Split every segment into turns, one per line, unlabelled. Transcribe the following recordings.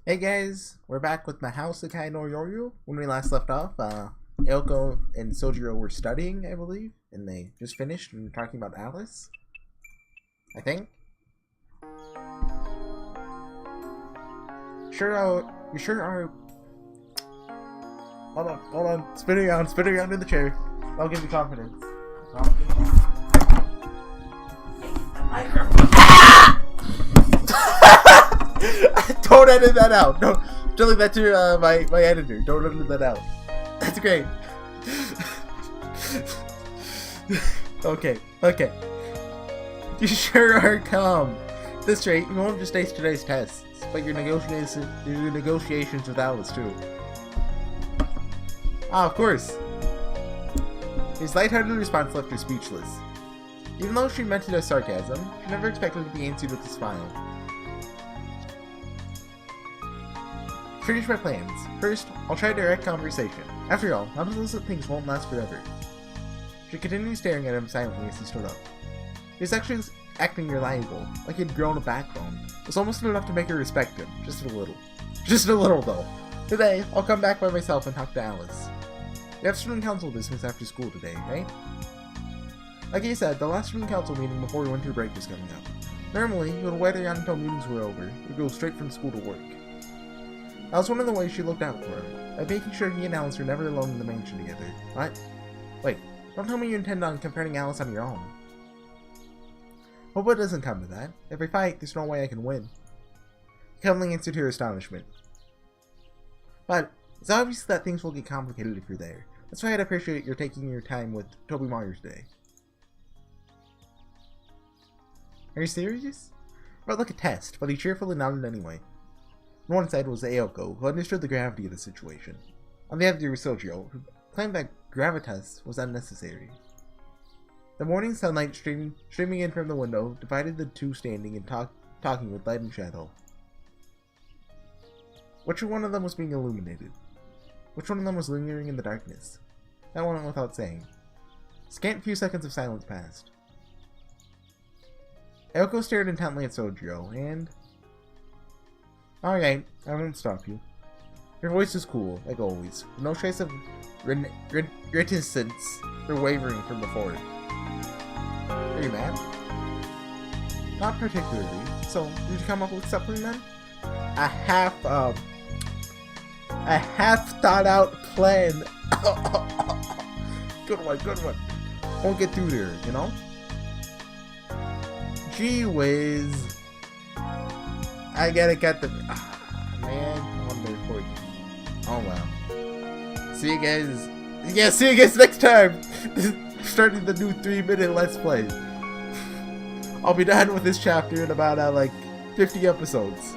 Hey guys, we're back with Mahoutsukai no Yoru. When we last left off, Aoko and Sojiro were studying, I believe, and they just finished and were talking about Alice. I think. You sure are. Hold on, spinning around in the chair. That'll give you confidence. Don't edit that out. Don't leave that to my editor. Don't edit that out. That's great. Okay. You sure are calm. At this rate, you won't just ace today's tests, but your negotiations with Alice too. Ah, of course. His lighthearted response left her speechless. Even though she meant it as sarcasm, she never expected to be answered with a smile. Finish my plans. First, I'll try direct conversation. After all, unpleasant things won't last forever. She continued staring at him silently as he stood up. He was actually acting reliable, like he'd grown a backbone. It was almost enough to make her respect him, just a little. Just a little, though. Today, I'll come back by myself and talk to Alice. We have student council business after school today, right? Like he said, the last student council meeting before winter break was coming up. Normally, you would wait around until meetings were over, or go straight from school to work. That was one of the ways she looked out for him, by making sure he and Alice were never alone in the mansion together. What? Wait, don't tell me you intend on confronting Alice on your own. Hope it doesn't come to that. If we fight, there's no way I can win. He calmly answered her astonishment. But, it's obvious that things will get complicated if you're there. That's why I'd appreciate your taking your time with Toby Myers today. Are you serious? It felt like a test, but he cheerfully nodded anyway. On one side was Aoko, who understood the gravity of the situation. On the other was Sojiro, who claimed that gravitas was unnecessary. The morning sunlight streaming in from the window divided the two standing and talking with light and shadow. Which one of them was being illuminated? Which one of them was lingering in the darkness? That went without saying. Scant few seconds of silence passed. Aoko stared intently at Sojiro, and... Alright, I won't stop you. Your voice is cool, like always, with no trace of reticence or wavering from before. Are you mad? Not particularly. So, did you come up with something then? A half thought out plan. Good one. Won't get through there, you know? Gee whiz. I gotta get the... man, I'm there for you. Oh well. See you guys... Yeah, see you guys next time! Starting the new 3-minute Let's Play. I'll be done with this chapter in about, 50 episodes.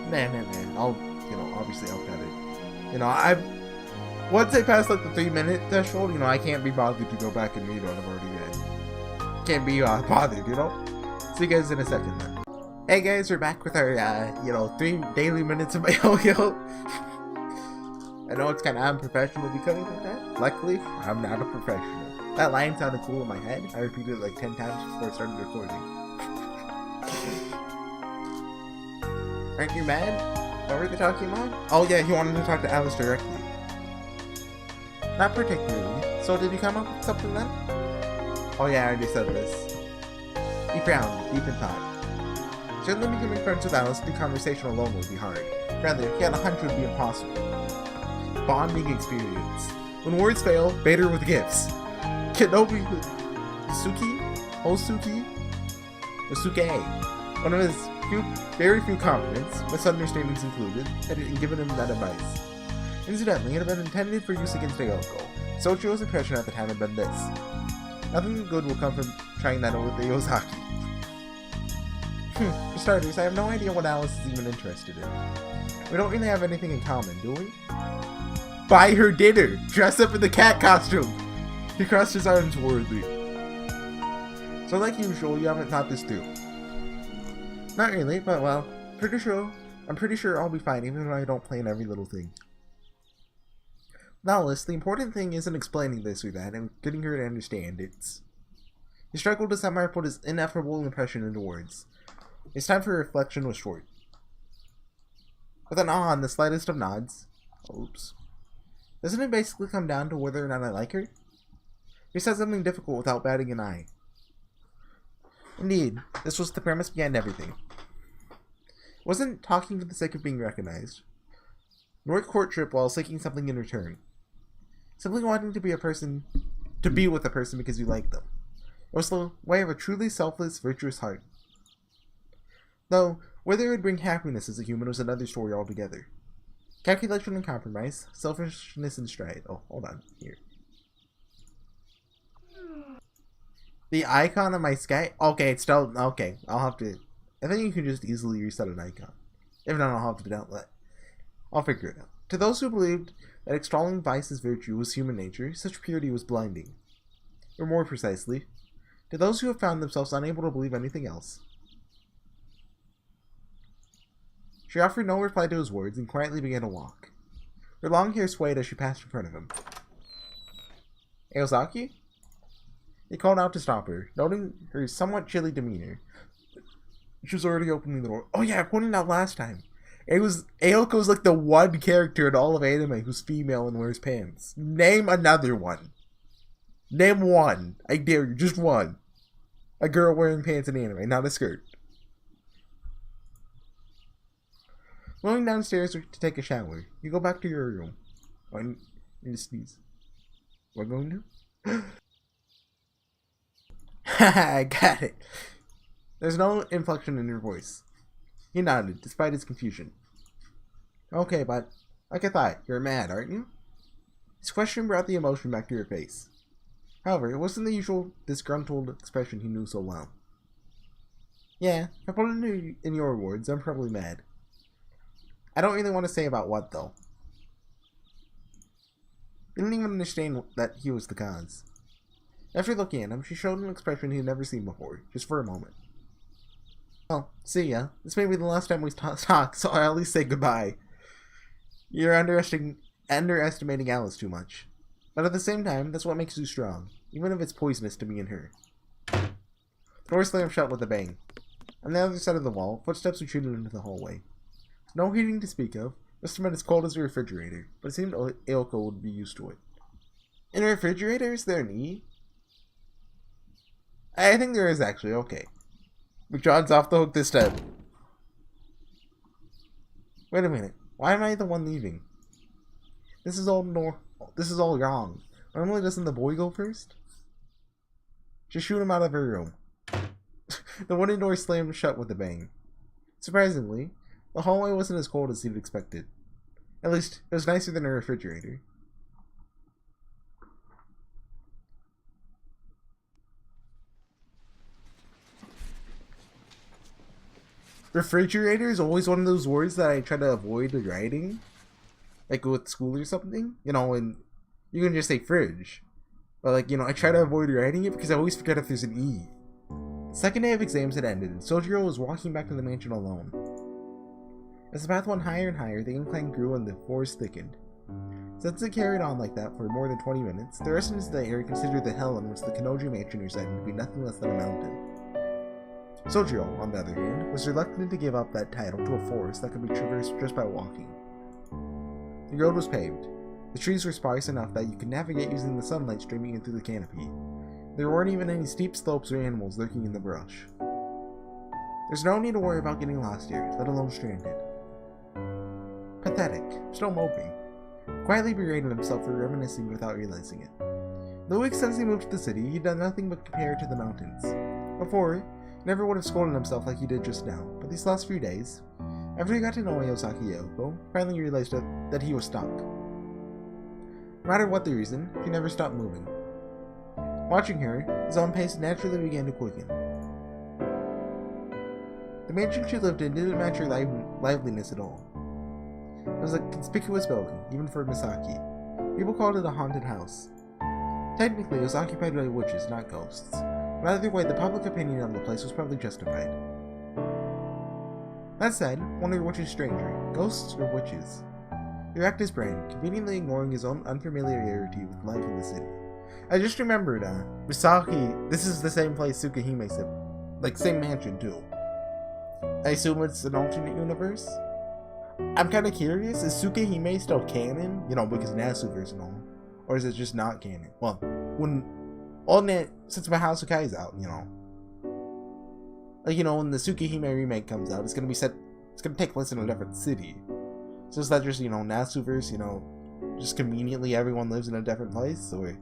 Nah. Obviously I'll cut it. Once I pass, the 3-minute threshold, I can't be bothered to go back and read what I've already read. Can't be bothered, See you guys in a second then. Hey guys, we're back with our, 3 daily minutes of my yo-yo. I know it's kind of unprofessional to be cutting like that. Luckily, I'm not a professional. That line sounded cool in my head. I repeated it 10 times before I started recording. Aren't you mad? What were they talking about? Oh yeah, he wanted to talk to Alice directly. Not particularly. So did you come up with something then? Oh yeah, I already said this. He frowned, deep in thought. Certainly becoming friends with Alice through conversation alone would be hard. Rather, he had a hunch it would be impossible. Bonding experience. When words fail, bait her with gifts. Kenobi Hosuke? One of his very few compliments, misunderstandings included, had given him that advice. Incidentally, it had been intended for use against Aoko. Sojiro's impression at the time had been this. Nothing good will come from trying that with the Ozaki. For starters, I have no idea what Alice is even interested in. We don't really have anything in common, do we? Buy her dinner! Dress up in the cat costume! He crossed his arms worriedly. So like usual, you haven't thought this through. Not really, but well, I'm pretty sure I'll be fine even if I don't plan every little thing. With Alice, the important thing isn't explaining this or that and getting her to understand, He struggled to somehow put his ineffable impression into words. His time for reflection was short. With an awe and the slightest of nods. Oops. Doesn't it basically come down to whether or not I like her? She said something difficult without batting an eye. Indeed, this was the premise behind everything. It wasn't talking for the sake of being recognized, nor courtship while seeking something in return. Simply wanting to be with a person because you like them. It was the way of a truly selfless, virtuous heart. Though, whether it would bring happiness as a human was another story altogether. Calculation and compromise, selfishness and stride. Oh, hold on, here. The icon on my Skype? Okay, it's still... Okay, I'll have to... I think you can just easily reset an icon. If not, I'll have to download. I'll figure it out. To those who believed that extolling vice as virtue was human nature, such purity was blinding. Or more precisely, to those who have found themselves unable to believe anything else. She offered no reply to his words and quietly began to walk. Her long hair swayed as she passed in front of him. Aozaki? He called out to stop her, noting her somewhat chilly demeanor. She was already opening the door. Oh yeah, I pointed out last time. Aoko's like the one character in all of anime who's female and wears pants. Name another one. Name one. I dare you, just one. A girl wearing pants in anime, not a skirt. Going downstairs to take a shower, you go back to your room. Oh, I need to sneeze. What going to? Haha, I got it. There's no inflection in your voice. He nodded, despite his confusion. Okay, but like I thought, you're mad, aren't you? His question brought the emotion back to your face. However, it wasn't the usual disgruntled expression he knew so well. Yeah, if I put it in your words, I'm probably mad. I don't really want to say about what, though. He didn't even understand that he was the cause. After looking at him, she showed an expression he had never seen before, just for a moment. Well, see ya. This may be the last time we talk, so I'll at least say goodbye. You're underestimating Alice too much. But at the same time, that's what makes you strong, even if it's poisonous to me and her. The door slammed shut with a bang. On the other side of the wall, footsteps retreated into the hallway. No heating to speak of. Must have been as cold as a refrigerator, but it seemed Aoko would be used to it. In a refrigerator, is there an E? I think there is actually, okay. McJohn's off the hook this time. Wait a minute. Why am I the one leaving? This is all wrong. Normally doesn't the boy go first? Just shoot him out of her room. The wooden door slammed shut with a bang. Surprisingly, the hallway wasn't as cold as he'd expected. At least, it was nicer than a refrigerator. Refrigerator is always one of those words that I try to avoid writing. Like with school or something. You know, and you can just say fridge. But like, you know, I try to avoid writing it because I always forget if there's an E. Second day of exams had ended, and Sojiro was walking back to the mansion alone. As the path went higher and higher, the incline grew and the forest thickened. Since it carried on like that for more than 20 minutes, the residents of the area considered the hell in which the Kanoji mansion resided to be nothing less than a mountain. Sojiro, on the other hand, was reluctant to give up that title to a forest that could be traversed just by walking. The road was paved. The trees were sparse enough that you could navigate using the sunlight streaming in through the canopy. There weren't even any steep slopes or animals lurking in the brush. There's no need to worry about getting lost here, let alone stranded. Pathetic, still moping. Quietly berated himself for reminiscing without realizing it. The weeks since he moved to the city, he'd done nothing but compare to the mountains. Before, he never would have scolded himself like he did just now, but these last few days, after he got to know Aozaki, finally realized that he was stuck. No matter what the reason, she never stopped moving. Watching her, his own pace naturally began to quicken. The mansion she lived in didn't match her liveliness at all. It was a conspicuous building, even for Misaki. People called it a haunted house. Technically, it was occupied by witches, not ghosts. But either way, the public opinion on the place was probably justified. That said, wonder which is stranger, ghosts or witches. He racked his brain, conveniently ignoring his own unfamiliarity with life in the city. I just remembered, Misaki, this is the same place Tsukahime said. Like, same mansion, too. I assume it's an alternate universe? I'm kind of curious, is Tsukihime still canon? You know, because Nasuverse and all. Or is it just not canon? Well, since Mahoutsukai is out, you know. Like, you know, when the Tsukihime remake comes out, it's gonna take place in a different city. So is that just, you know, Nasuverse, you know, just conveniently everyone lives in a different place? Or...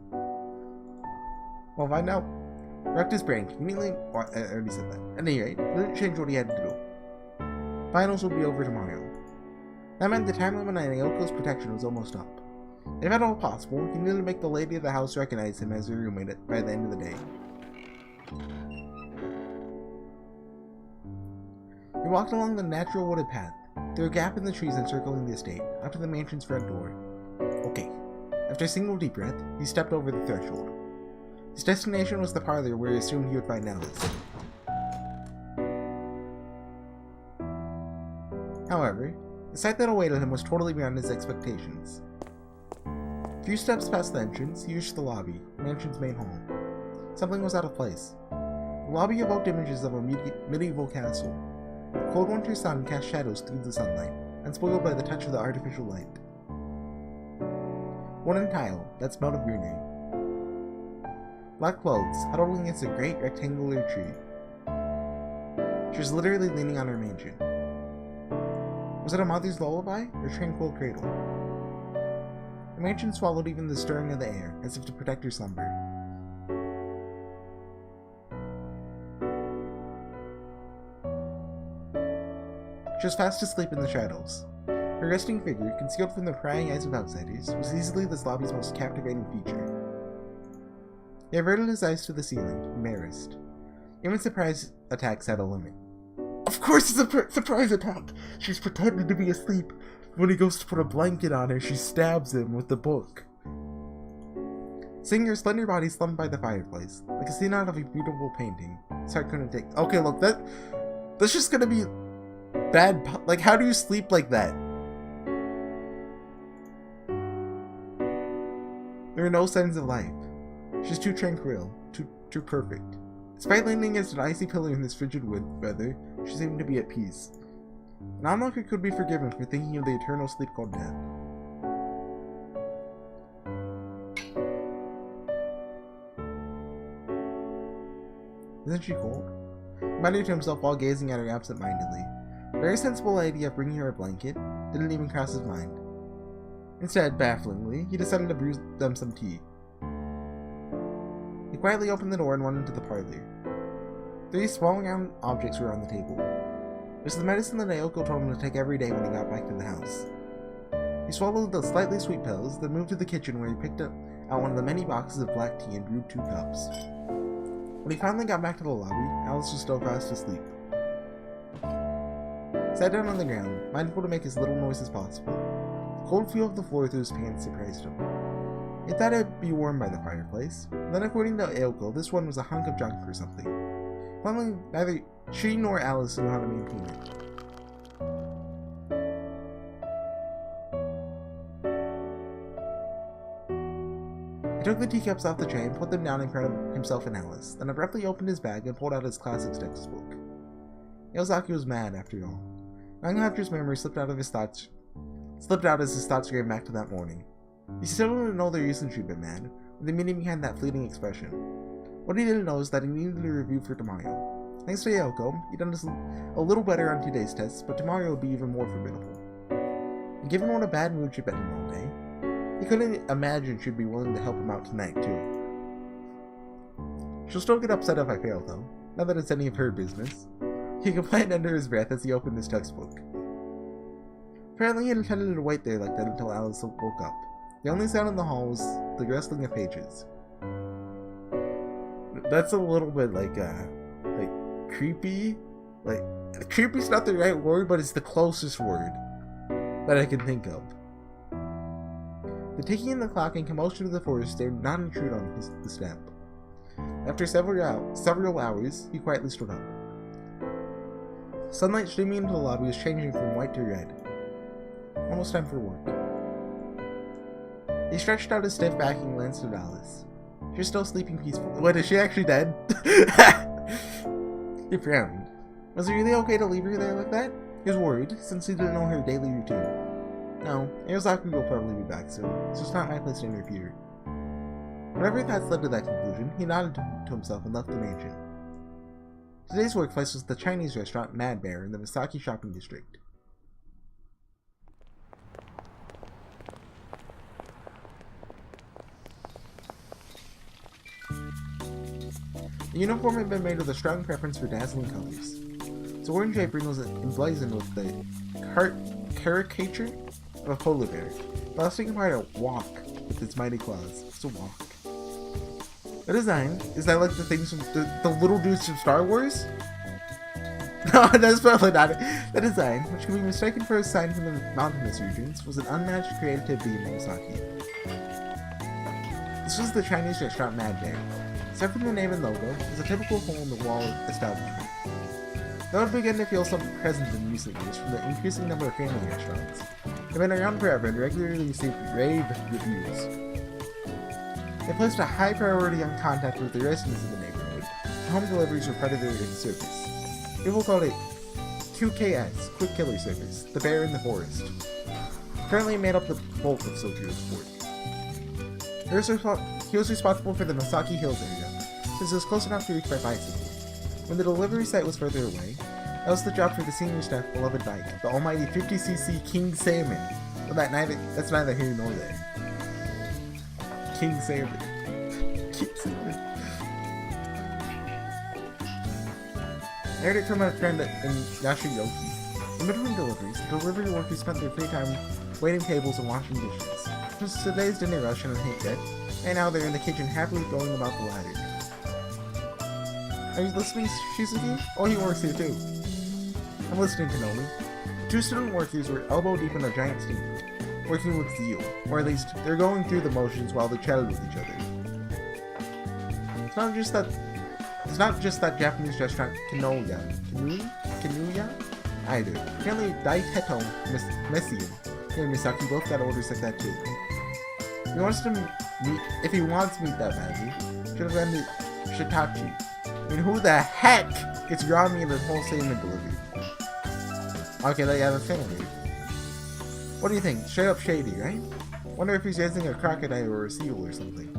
Well, find out. Wrecked his brain conveniently. Well, I already said that. At any rate, it didn't change what he had to do. Finals would be over tomorrow. That meant the time limit on Aoko's protection was almost up. If at all possible, he needed to make the lady of the house recognize him as her roommate by the end of the day. He walked along the natural wooded path, through a gap in the trees encircling the estate, up to the mansion's front door. Okay. After a single deep breath, he stepped over the threshold. His destination was the parlor where he assumed he would find Alice. However, the sight that awaited him was totally beyond his expectations. A few steps past the entrance, he reached the lobby, the mansion's main hall. Something was out of place. The lobby evoked images of a medieval castle. The cold winter sun cast shadows through the sunlight, unspoiled by the touch of the artificial light. Wooden tile that smelled of greenery. Black clothes huddled against a great rectangular tree. She was literally leaning on her mansion. Was it a mother's lullaby or a tranquil cradle? The mansion swallowed even the stirring of the air, as if to protect her slumber. She was fast asleep in the shadows. Her resting figure, concealed from the prying eyes of outsiders, was easily this lobby's most captivating feature. He averted his eyes to the ceiling, embarrassed. Even surprise attacks had a limit. Of course it's a surprise attack! She's pretending to be asleep. When he goes to put a blanket on her, she stabs him with the book. Seeing her slender body slumped by the fireplace, like a scene out of a beautiful painting, his heart couldn't take. Okay, look, that's just gonna be bad. Like, how do you sleep like that? There are no signs of life. She's too tranquil, too perfect. Despite leaning against an icy pillar in this frigid weather, she seemed to be at peace. An onlooker could be forgiven for thinking of the eternal sleep called death. Isn't she cold? He muttered to himself while gazing at her absent-mindedly. The very sensible idea of bringing her a blanket didn't even cross his mind. Instead, bafflingly, he decided to brew them some tea. He quietly opened the door and went into the parlor. 3 small round objects were on the table. It was the medicine that Naoko told him to take every day when he got back to the house. He swallowed the slightly sweet pills, then moved to the kitchen where he picked out one of the many boxes of black tea and brewed 2 cups. When he finally got back to the lobby, Alice was still fast asleep. He sat down on the ground, mindful to make as little noise as possible. The cold feel of the floor through his pants surprised him. He thought it'd be warm by the fireplace, then according to Aoko, this one was a hunk of junk or something. Finally, neither she nor Alice knew how to maintain it. He took the teacups off the tray and put them down in front of himself and Alice, then abruptly opened his bag and pulled out his classics textbook. Yozaki was mad, after all. Long after his memory slipped out as his thoughts came back to that morning. He still didn't know the reason she'd been mad, or the meaning behind that fleeting expression. What he didn't know is that he needed a review for tomorrow. Thanks to Aoko, he'd done a little better on today's tests, but tomorrow would be even more formidable. And given what a bad mood she'd been in all day, he couldn't imagine she'd be willing to help him out tonight, too. She'll still get upset if I fail, though, not that it's any of her business. He complained under his breath as he opened his textbook. Apparently he intended to wait there like that until Alice woke up. The only sound in the hall was the rustling of pages. That's a little bit like creepy. Like, creepy's not the right word, but it's the closest word that I can think of. The ticking in the clock and commotion of the forest did not intrude on the step. After several hours, he quietly stood up. Sunlight streaming into the lobby was changing from white to red. Almost time for work. He stretched out his stiff back and glanced at Alice. She was still sleeping peacefully. Wait, is she actually dead? He frowned. Was it really okay to leave her there like that? He was worried, since he didn't know her daily routine. No, Yosaki will probably be back soon, so it's not my place to interfere. Whatever thoughts led to that conclusion, he nodded to himself and left the mansion. Today's workplace was the Chinese restaurant Mad Bear in the Misaki shopping district. The uniform had been made with a strong preference for dazzling colors. Its orange apron was emblazoned with the caricature of a polar bear, lasting apart a walk with its mighty claws. It's a walk. The design, is that like the things from the little dudes from Star Wars? No, that's probably not it. The design, which can be mistaken for a sign from the mountainous regions, was an unmatched creativity in Osaki. This was the Chinese restaurant Mad Bear. Except for the name and logo, is a typical hole-in-the-wall establishment. Though it began to feel some presence in recent years from the increasing number of family restaurants, they've been around forever and regularly received rave reviews. They placed a high priority on contact with the residents of the neighborhood. Home deliveries were part of their service. People called it QKS, Quick Killer Service, the bear in the forest. Currently made up the bulk of Sojiro's work. He was responsible for the Misaki Hills area, since it was close enough to reach by bicycle. When the delivery site was further away, that was the job for the senior staff beloved bike, the almighty 50cc King Salmon. But that's neither here nor there. King Salmon. King Salmon. I heard it from my friend in Yashiyoki. In between deliveries, the delivery workers spent their free time waiting tables and washing dishes. Since today's dinner rush and hate yet, and now they're in the kitchen happily going about the ladder. Are you listening, Shizuki? Oh, he works here too. I'm listening to Nomi. Two student workers were elbow deep in a giant steam room, working with zeal, or at least they're going through the motions while they chatted with each other. It's not just that Japanese restaurant Kinuya either. Apparently Daiteto Messian here in Misaki both got orders like that too. If he wants meat that badly, should have been to Shitachi. I mean, who the heck gets raw meat at wholesale delivery? Okay, they have a family. What do you think? Straight up shady, right? Wonder if he's raising a crocodile or a seal or something.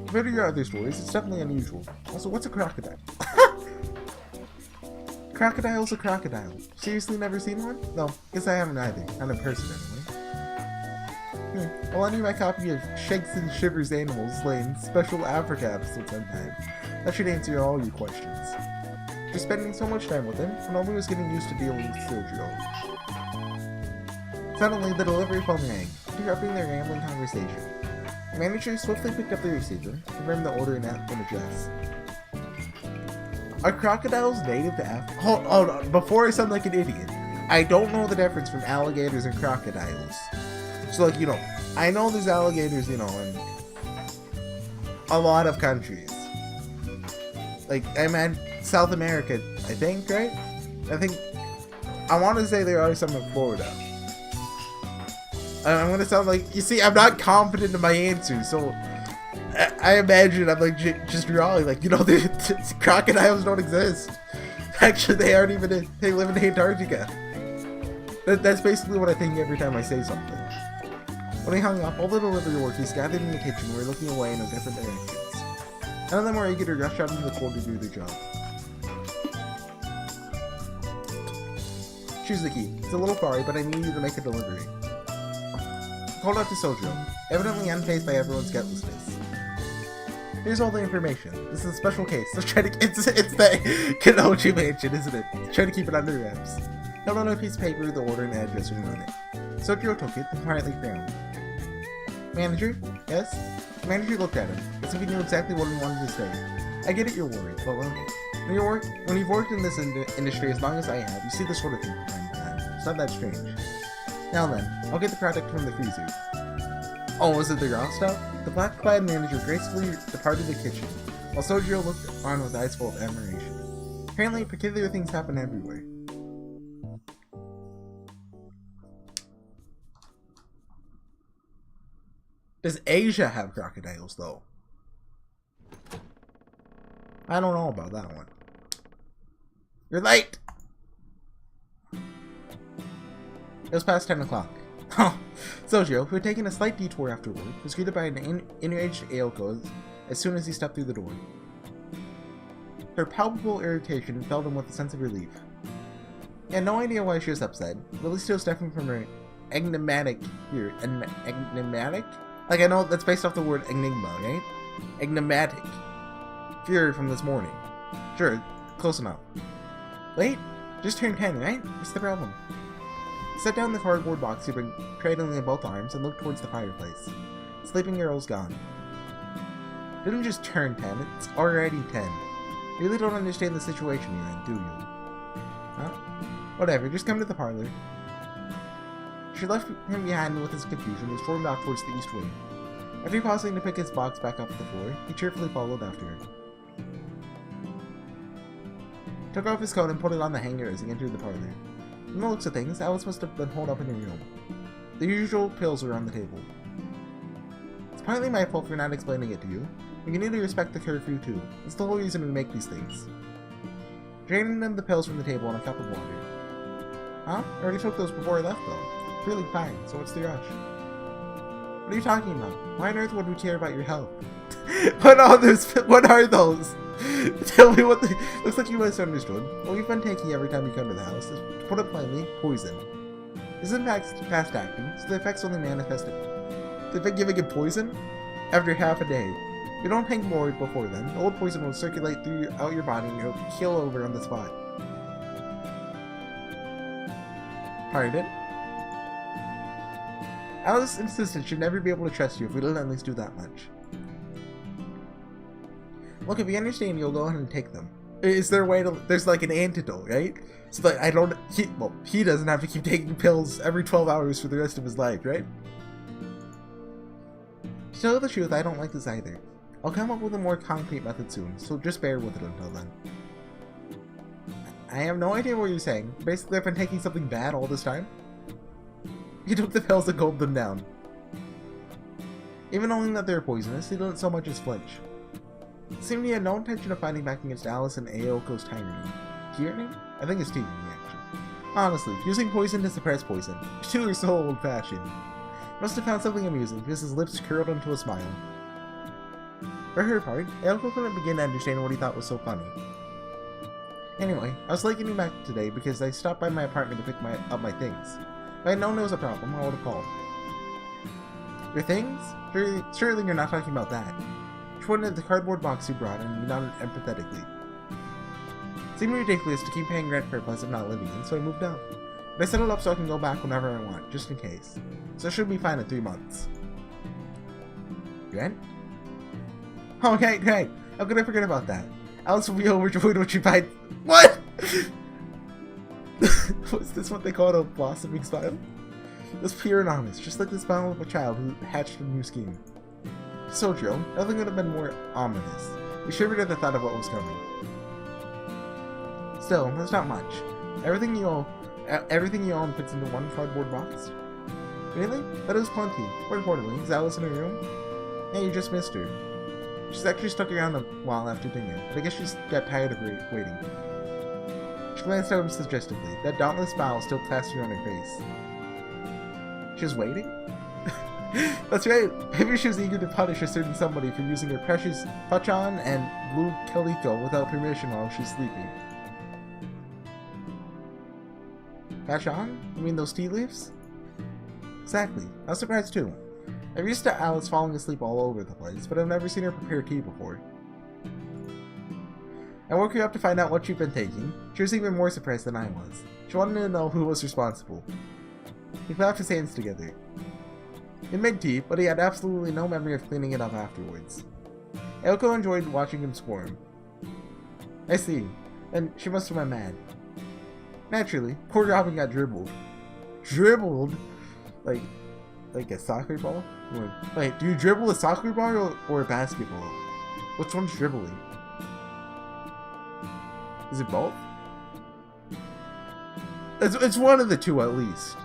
Compared to your other stories, it's definitely unusual. Also, what's a crocodile? Crocodile's a crocodile. Seriously never seen one? No, guess I haven't either. Not in person anyway. I'll lend you my copy of Shakes and Shivers Animals Lane Special Africa episode sometime. That should answer all your questions. After spending so much time with him, Nomi was getting used to dealing with Sojiro. Suddenly, the delivery phone rang, interrupting their rambling conversation. The manager swiftly picked up the receiver, confirmed the order and address. Are crocodiles native to Africa? Hold on, before I sound like an idiot, I don't know the difference from alligators and crocodiles. So, like, I know there's alligators, in a lot of countries. Like, I meant South America, I think, right? I want to say there are some in Florida. I'm going to sound like, you see, I'm not confident in my answer, so I imagine I'm, like, just wrong. Like, the crocodiles don't exist. Actually, they live in Antarctica. That's basically what I think every time I say something. When he hung up, all the delivery workers gathered in the kitchen were looking away in different directions. None of them were eager to rush out into the cold to do their job. Choose the key. It's a little far, but I need you to make a delivery. I called out to Sojiro, evidently unfazed by everyone's gutlessness. Here's all the information. This is a special case. Let's try to. It's the Kenochi mansion, isn't it? Try to keep it under wraps. Held on a piece of paper the order and address written on it. Sojiro took it and quietly frowned. Manager? Yes? The manager looked at him, as if he knew exactly what he wanted to say. I get it, you're worried, but when you've worked in this industry as long as I have, you see this sort of thing from time to time. It's not that strange. Now then, I'll get the product from the freezer. Oh, was it the raw stuff? The black-clad manager gracefully departed the kitchen, while Sojiro looked on with eyes full of admiration. Apparently, peculiar things happen everywhere. Does Asia have crocodiles, though? I don't know about that one. You're late! It was past 10 o'clock. Sojo, who had taken a slight detour after work, was greeted by an enraged Aoko as soon as he stepped through the door. Her palpable irritation filled him with a sense of relief. He had no idea why she was upset, but at least he was suffering from her enigmatic fear. Enigmatic? Like, I know that's based off the word enigma, right? Enigmatic fear from this morning. Sure, close enough. Wait, just turned 10, right? What's the problem? He set down the cardboard box he'd been cradling in both arms and looked towards the fireplace. The sleeping girl's gone. Didn't just turn 10, it's already 10. You really don't understand the situation you're in, do you? Huh? Whatever, just come to the parlor. She left him behind with his confusion and stormed off towards the east wing. After pausing to pick his box back up the floor, he cheerfully followed after her. Took off his coat and put it on the hanger as he entered the parlor. From the looks of things, Alice must have been holed up in her room. The usual pills were on the table. It's partly my fault for not explaining it to you. You can need to respect the curfew too. It's the whole reason we make these things. Draining them the pills from the table in a cup of water. Huh? I already took those before I left though. Really fine, so what's the rush? What are you talking about? Why on earth would we care about your health? What are those? Tell me what looks like you misunderstood. What we've been taking every time you come to the house is, to put it plainly, poison. This is in fact fast acting, so the effects only manifest it. They've been giving it poison? After half a day. If you don't take more before then, the old poison will circulate throughout your body and you'll keel over on the spot. Pardon? Alice insisted she'd never be able to trust you if we didn't at least do that much. Look, if you understand, you'll go ahead and take them. Is there a way to... There's like an antidote, right? So that I don't... He doesn't have to keep taking pills every 12 hours for the rest of his life, right? To tell the truth, I don't like this either. I'll come up with a more concrete method soon, so just bear with it until then. I have no idea what you're saying. Basically, I've been taking something bad all this time. He took the pills and gulped them down. Even knowing that they're poisonous, he didn't so much as flinch. It seemed he had no intention of fighting back against Alice and Aoko's tyranny. Tyranny? I think it's tyranny, actually. Honestly, using poison to suppress poison. You two are so old-fashioned. Must have found something amusing, because his lips curled into a smile. For her part, Aoko couldn't begin to understand what he thought was so funny. Anyway, I was late getting back today because I stopped by my apartment to pick up my things. If I had known there was a problem, I would have called. Your things? Surely you're not talking about that. She pointed at the cardboard box you brought and nodded empathetically. It seemed ridiculous to keep paying rent for a place I'm not living in, so I moved out. But I set it up so I can go back whenever I want, just in case. So it should be fine in 3 months. Rent? Oh, okay, great. How could I forget about that? Alice will be overjoyed when she finds... What?! Was this what they called a blossoming smile? It was pure and honest, just like the smile of a child who hatched a new scheme. Sojo, nothing could have been more ominous. He shivered at the thought of what was coming. Still, that's not much. Everything you own fits into one cardboard box. Really? That is plenty. More importantly, is Alice in her room? Hey, you just missed her. She's actually stuck around a while after dinner, but I guess she's got tired of waiting. She glanced at him suggestively, that dauntless smile still plastered on her face. She was waiting? That's right, maybe she was eager to punish a certain somebody for using her precious Pachan and blue calico without permission while she's sleeping. Pachan? You mean those tea leaves? Exactly. I was surprised too. I'm used to Alice falling asleep all over the place, but I've never seen her prepare tea before. I woke her up to find out what she'd been taking. She was even more surprised than I was. She wanted to know who was responsible. He clapped his hands together. He made tea, but he had absolutely no memory of cleaning it up afterwards. Aoko enjoyed watching him squirm. I see. And she must have been mad. Naturally, poor Robin got dribbled. Dribbled? Like a soccer ball? Wait, do you dribble a soccer ball or a basketball? Which one's dribbling? Is it both? It's one of the two at least.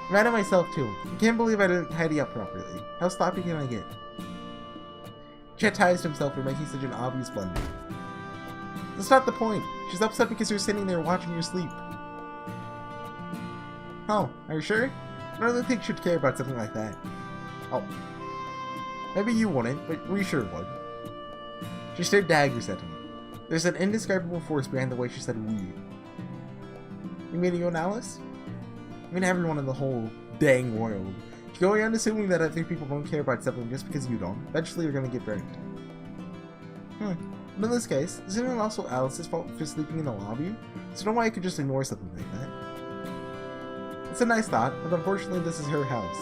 I'm mad at myself too. I can't believe I didn't tidy up properly. How sloppy can I get? Chastised himself for making such an obvious blunder. That's not the point. She's upset because you're sitting there watching her sleep. Oh, are you sure? I don't really think she'd care about something like that. Oh. Maybe you wouldn't, but we sure would. She stared daggers at him. There's an indescribable force behind the way she said we. You mean you and Alice? I mean everyone in the whole dang world. If you go around assuming that other people don't care about something just because you don't, eventually you're gonna get burned. But in this case, isn't it also Alice's fault for sleeping in the lobby? So no way I could just ignore something like that. It's a nice thought, but unfortunately this is her house.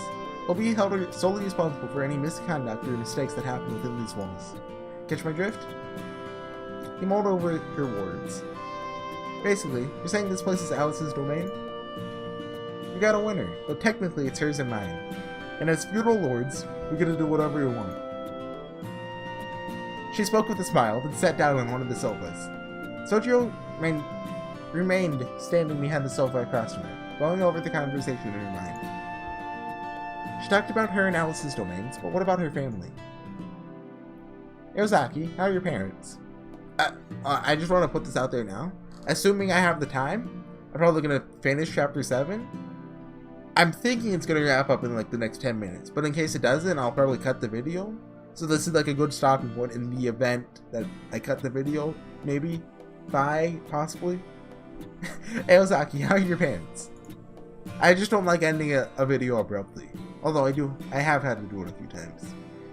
We'll be held solely responsible for any misconduct or mistakes that happen within these walls. Catch my drift? He mulled over her words. Basically, you're saying this place is Alice's domain? We got a winner, but technically it's hers and mine. And as feudal lords, we get to do whatever we want. She spoke with a smile, then sat down on one of the sofas. Sojo remained standing behind the sofa across from her, going over the conversation in her mind. She talked about her and Alice's domains, but what about her family? Yozaki, how are your parents? I just want to put this out there now. Assuming I have the time, I'm probably going to finish chapter 7. I'm thinking it's going to wrap up in like the next 10 minutes, but in case it doesn't, I'll probably cut the video. So this is like a good stopping point in the event that I cut the video, maybe, possibly. Yozaki, how are your parents? I just don't like ending a video abruptly. Although I have had to do it a few times.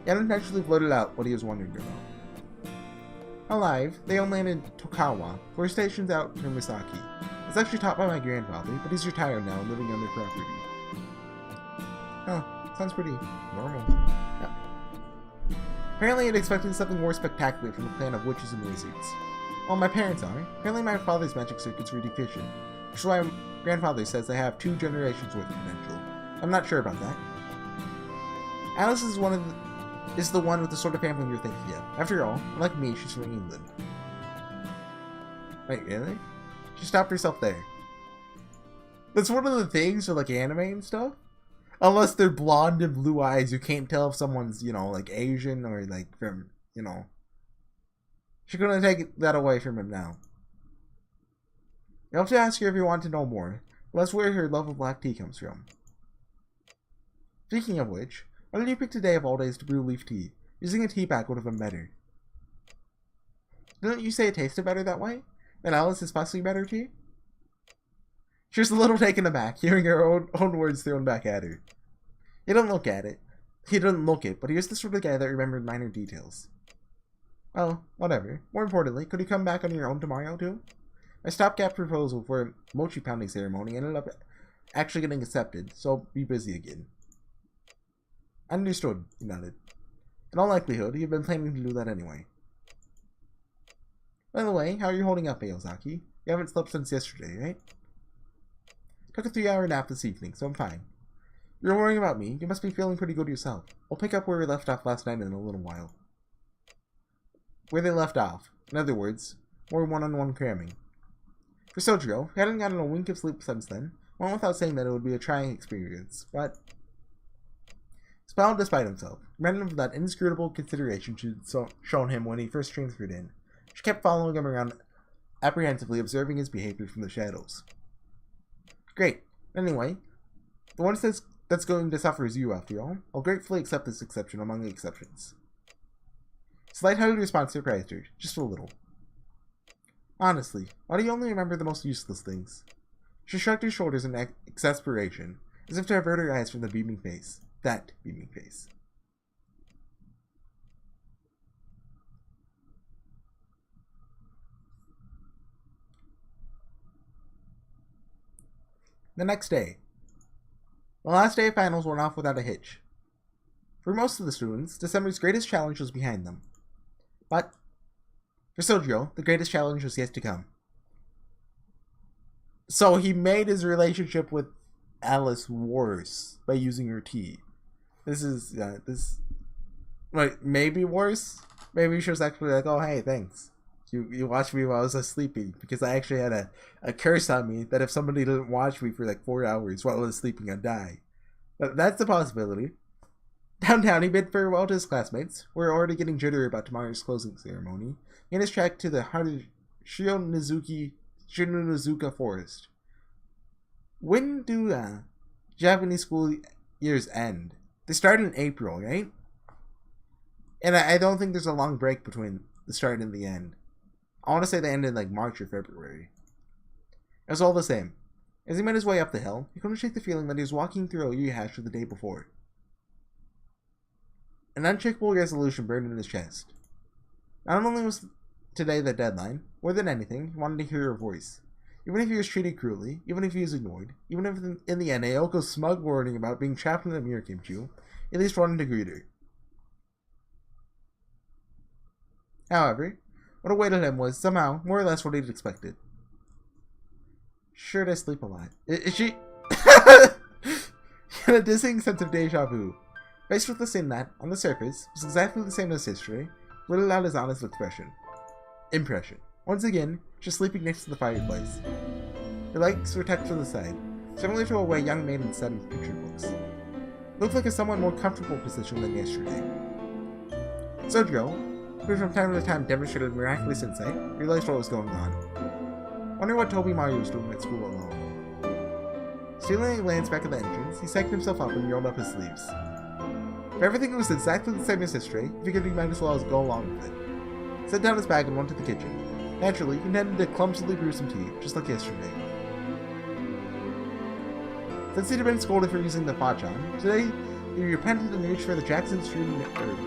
He unintentionally blurted out what he was wondering about. Alive, they own land in Tokawa, 4 stations out from Misaki. It's actually taught by my grandfather, but he's retired now and living on their property. Oh, sounds pretty normal. Yeah. Apparently I'd expected something more spectacular from a clan of witches and wizards. Well, my parents are. Apparently my father's magic circuits were deficient, which is why my grandfather says they have 2 generations worth of potential. I'm not sure about that. Alice is the one with the sort of family you're thinking of. After all, unlike me, she's from England. Wait, really? She stopped herself there. That's one of the things with like anime and stuff. Unless they're blonde and blue eyes, you can't tell if someone's, like Asian or like from, She's gonna take that away from him now. You'll have to ask her if you want to know more. That's where her love of black tea comes from. Speaking of which, why did you pick today of all days to brew leaf tea? Using a tea bag would have been better. Didn't you say it tasted better that way? And Alice is possibly better tea? She was a little taken aback, hearing her own words thrown back at her. He didn't look it, but he was the sort of guy that remembered minor details. Well, whatever. More importantly, could you come back on your own tomorrow, too? My stopgap proposal for a mochi pounding ceremony ended up actually getting accepted, so I'll be busy again. Understood, he nodded. In all likelihood, you've been planning to do that anyway. By the way, how are you holding up, Yozaki? You haven't slept since yesterday, right? Took a 3-hour nap this evening, so I'm fine. You're worrying about me. You must be feeling pretty good yourself. I'll pick up where we left off last night in a little while. Where they left off. In other words, more one-on-one cramming. For Sojiro, who hadn't gotten a wink of sleep since then, went without saying that it would be a trying experience, but he smiled despite himself, reminding him of that inscrutable consideration she'd shown him when he first transferred in. She kept following him around, apprehensively observing his behavior from the shadows. Great. Anyway, the one that's going to suffer is you, after all. I'll gratefully accept this exception among the exceptions. His light-hearted response surprised her, just a little. Honestly, why do you only remember the most useless things? She shrugged her shoulders in exasperation, as if to avert her eyes from the beaming face. That beaming face. The next day. The last day of finals went off without a hitch. For most of the students, December's greatest challenge was behind them. But for Sojiro, the greatest challenge was yet to come. So he made his relationship with Alice worse by using her tea. Like, maybe worse? Maybe she was actually like, oh, hey, thanks. You watched me while I was sleeping, because I actually had a curse on me that if somebody didn't watch me for like 4 hours while I was sleeping, I'd die. But that's a possibility. Downtown, he bid farewell to his classmates, who were already getting jittery about tomorrow's closing ceremony, and his trek to the heart of Shinozuka Forest. When do Japanese school years end? They start in April, right? And I don't think there's a long break between the start and the end. I want to say they end in like March or February. It was all the same. As he made his way up the hill, he couldn't shake the feeling that he was walking through a rehash of the day before. An unshakable resolution burned in his chest. Not only was today the deadline, more than anything, he wanted to hear her voice. Even if he was treated cruelly, even if he was ignored, even if in the end Aoko's smug warning about being trapped in the mirror came true, he at least wanted to greet her. However, what awaited him was, somehow, more or less what he'd expected. Sure does sleep a lot. Is she... He had a dizzying sense of deja vu. Faced with the scene that, on the surface, was exactly the same as history, whittled out his honest impression. Once again, just sleeping next to the fireplace. Her legs were tucked to the side, similar to a way young maidens sat in picture books. It looked like a somewhat more comfortable position than yesterday. Sojiro, who from time to time demonstrated miraculous insight, realized what was going on. Wonder what Toby Mario was doing at school alone. Stealing a glance back at the entrance, he psyched himself up and rolled up his sleeves. If everything was exactly the same as history, he figured he might as well go along with it. Set down his bag and went to the kitchen. Naturally, he intended to clumsily brew some tea, just like yesterday. Since he'd been scolded for using the fachan, today he repented and reached for the Jackson Street herb.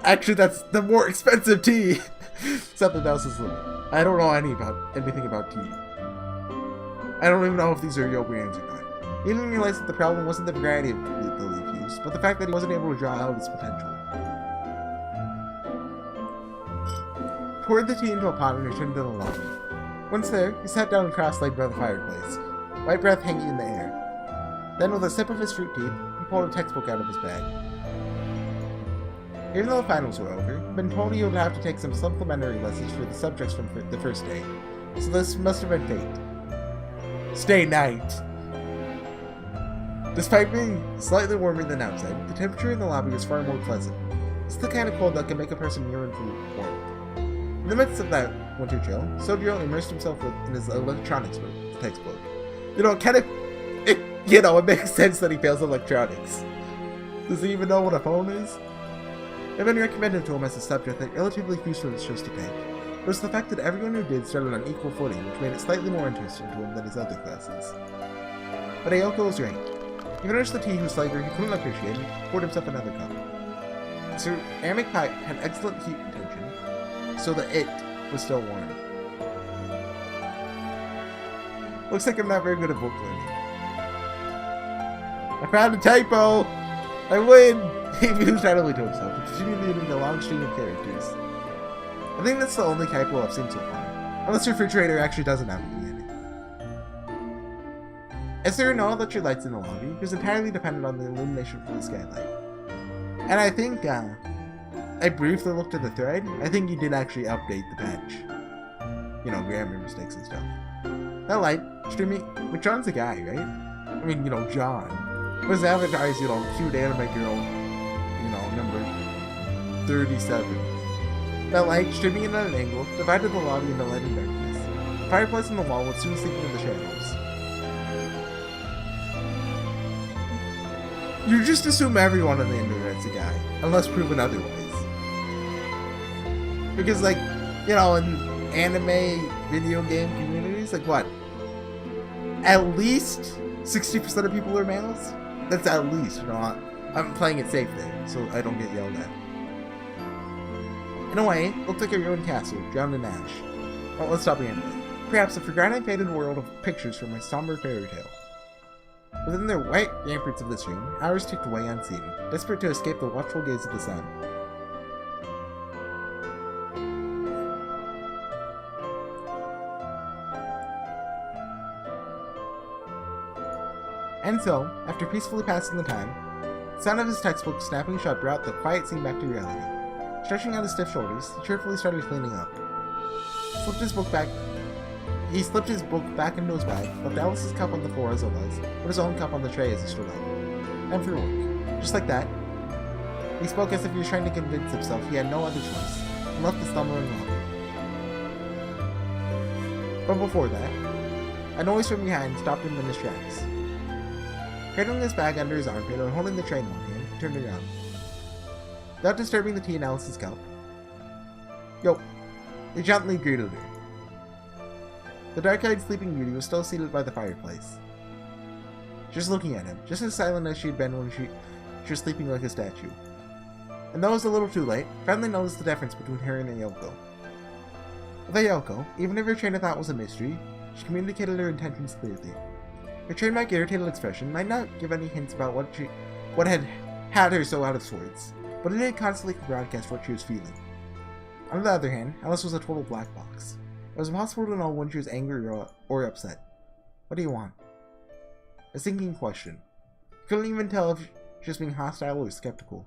Actually, that's the more expensive tea! Something else is limit. I don't know anything about tea. I don't even know if these are real brands or not. He didn't realize that the problem wasn't the variety of the leaf used, but the fact that he wasn't able to draw out its potential. Poured the tea into a pot and returned to the lobby. Once there, he sat down and cross-legged by the fireplace, white breath hanging in the air. Then, with a sip of his fruit tea, he pulled a textbook out of his bag. Even though the finals were over, he'd been told he would have to take some supplementary lessons for the subjects from the first day, so this must have been fate. Stay night! Despite being slightly warmer than outside, the temperature in the lobby was far more pleasant. It's the kind of cold that can make a person yearn for warmth. In the midst of that winter chill, Sojiro immersed himself in his electronics textbook. It makes sense that he fails electronics. Does he even know what a phone is? It had been recommended to him as a subject that relatively few students chose to take. It was the fact that everyone who did started on equal footing, which made it slightly more interesting to him than his other classes. But Aoko was right. He finished the tea whose flavor he couldn't appreciate and poured himself another cup. The ceramic pipe had excellent heat retention, so that it was still warm. Looks like I'm not very good at book learning. I found a typo! I win! He mused idly to himself and continued reading a long string of characters. I think that's the only typo I've seen so far, unless the refrigerator actually doesn't have anything in it. As there are no electric lights in the lobby, it was entirely dependent on the illumination from the skylight. And I think, I briefly looked at the thread. I think he did actually update the patch. You know, grammar mistakes and stuff. That light, streaming, but John's a guy, right? I mean, John. Was advertised, cute anime girl, number 37. That light, streaming in at an angle, divided the lobby into light and darkness. The fireplace on the wall was soon sinking in the shadows. You just assume everyone on the internet's a guy, unless proven otherwise. Because, in anime video game communities, what? At least 60% of people are males? That's at least, I'm playing it safe there, so I don't get yelled at. In a way, it looked like a ruined castle, drowned in ash. Well, let's stop rambling. Perhaps a forgotten, faded world of pictures from a somber fairy tale. Within the white ramparts of this room, hours ticked away unseen, desperate to escape the watchful gaze of the sun. And so, after peacefully passing the time, the sound of his textbook snapping shut brought the quiet scene back to reality. Stretching out his stiff shoulders, he cheerfully started cleaning up. He slipped his book back into his bag, left Alice's cup on the floor as it was, put his own cup on the tray as he stood up. Time for work. Just like that. He spoke as if he was trying to convince himself he had no other choice, and left the slumbering lobby. But before that, A noise from behind stopped him in his tracks. Cradling his bag under his armpit and holding the tray in one hand, he turned around. Without disturbing the tea in Alice's cup, "Yo," he gently greeted her. The dark-eyed sleeping beauty was still seated by the fireplace, just looking at him, just as silent as she had been when she was sleeping like a statue. And though it was a little too late, finally noticed the difference between her and Ayoko. With Ayoko, even if her train of thought was a mystery, she communicated her intentions clearly. Her trademark irritated expression might not give any hints about what had her so out of sorts, but it did constantly broadcast what she was feeling. On the other hand, Alice was a total black box. It was impossible to know when she was angry or upset. "What do you want?" A sinking question. Couldn't even tell if she was being hostile or skeptical.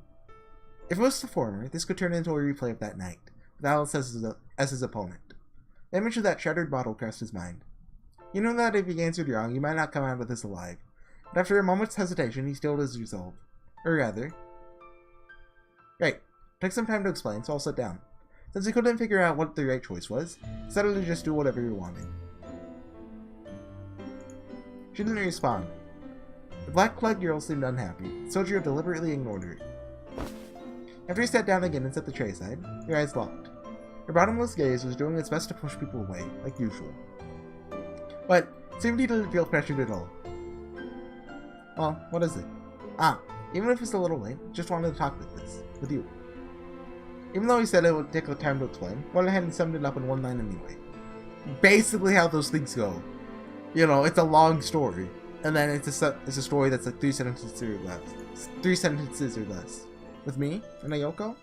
If it was the former, this could turn into a replay of that night, with Alice as his opponent. The image of that shattered bottle crossed his mind. He knew that if he answered wrong, he might not come out of this alive, but after a moment's hesitation, he steeled his resolve. Or rather... Right, took some time to explain, so I'll sit down. Since he couldn't figure out what the right choice was, he decided to just do whatever he wanted. She didn't respond. The black-clad girl seemed unhappy. Sojiro deliberately ignored her. After he sat down again and set the tray aside, her eyes locked. Her bottomless gaze was doing its best to push people away, like usual. But it seemed he didn't feel pressured at all. "Well, what is it?" Even if it's a little late, just wanted to talk with you. Even though he said it would take time to explain, went ahead and summed it up in one line anyway. Basically how those things go. You know, it's a long story, and then it's a story that's like 3 sentences or less. 3 sentences or less. With me and Ayoko?